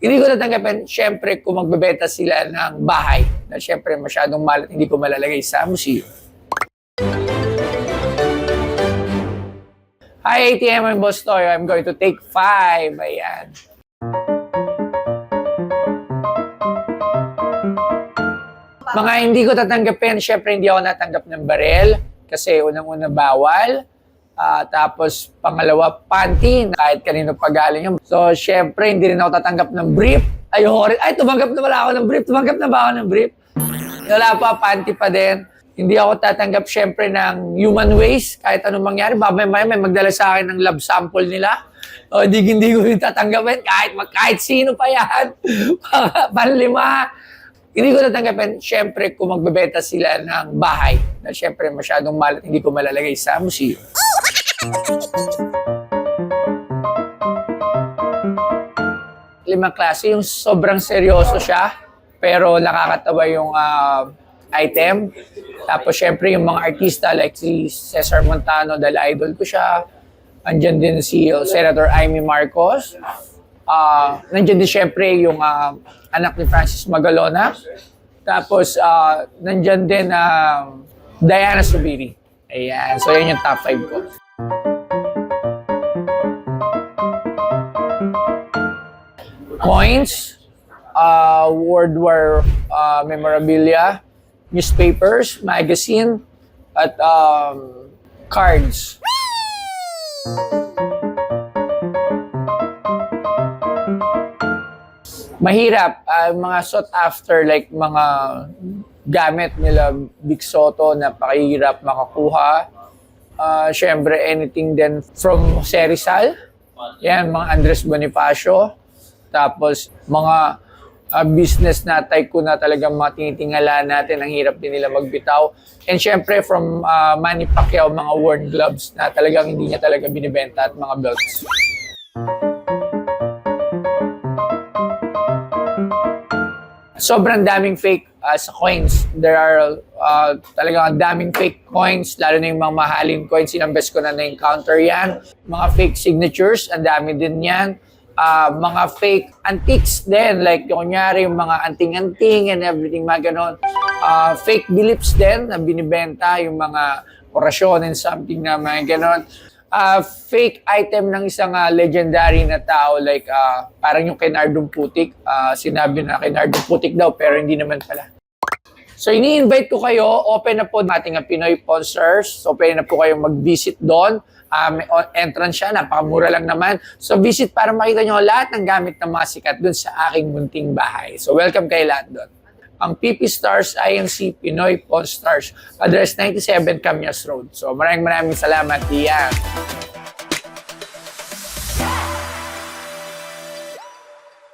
Hindi ko tatanggapin, syempre, kung magbebenta sila ng bahay na syempre masyadong mahal at hindi ko malalagay sa museo. Hi, ATM, I'm Boss Toyo. I'm going to take 5. Ayan. Mga hindi ko tatanggapin, syempre hindi ako natanggap ng barel kasi unang-una bawal. Tapos pangalawa, panty, kahit kanino pagaling yun. So syempre hindi rin ako tatanggap ng brief. Ayoko rin, ay tumanggap na wala ako ng brief. Tumanggap na ba ako ng brief? Wala pa, panty pa din. Hindi ako tatanggap syempre ng human waste. Kahit anong mangyari, babay-maya may magdala sa akin ng lab sample nila. O hindi ko rin tatanggapin kahit sino pa yan. Panlima. Hindi ko tatanggapin, syempre, kung magbebenta sila ng bahay na syempre masyadong mahal at hindi ko malalagay sa museo. Limang klase, yung sobrang seryoso siya, pero nakakatawa yung item. Tapos syempre yung mga artista like si Cesar Montano, dahil idol ko siya. Andyan din si Senator Amy Marcos. Nandiyan din syempre yung anak ni Francis Magalona. Tapos nandiyan din Diana Subiri. Ayan. So yun yung top 5 ko. Coins, World War memorabilia, newspapers, magazine, at cards. Mahirap, mga sought after like mga gamit nila Big Soto na pakihirap makakuha. Syempre anything then from Jose Rizal, yan, mga Andres Bonifacio. Tapos mga business na tycoon na talagang mga tinitingala natin, ang hirap din nila magbitaw. And syempre from Manny Pacquiao, mga worn gloves na talagang hindi niya talaga binibenta at mga belts. Sobrang daming fake sa coins. There are talagang daming fake coins, lalo na yung mga mahaling coins. Ilang beses ko na na-encounter yan. Mga fake signatures, ang dami din yan. Mga fake antiques din, like yung kunyari yung mga anting-anting and everything, mga ganon. Fake beliefs din na binibenta, yung mga orasyon and something na mga ganon. Fake item ng isang legendary na tao, like parang yung kay Nardong Putik. Sinabi na kay Nardong Putik daw, pero hindi naman pala. So ini-invite ko kayo, open na po ating Pinoy Pawn Stars. So pwede na po kayong mag-visit doon. May entrance siya, napakamura lang naman. So visit para makita nyo lahat ng gamit ng mga sikat doon sa aking munting bahay. So welcome kayo lahat doon. Ang PP Stars INC Pinoy Pawn Stars. Address 97 Camias Road. So maraming salamat. Iyan.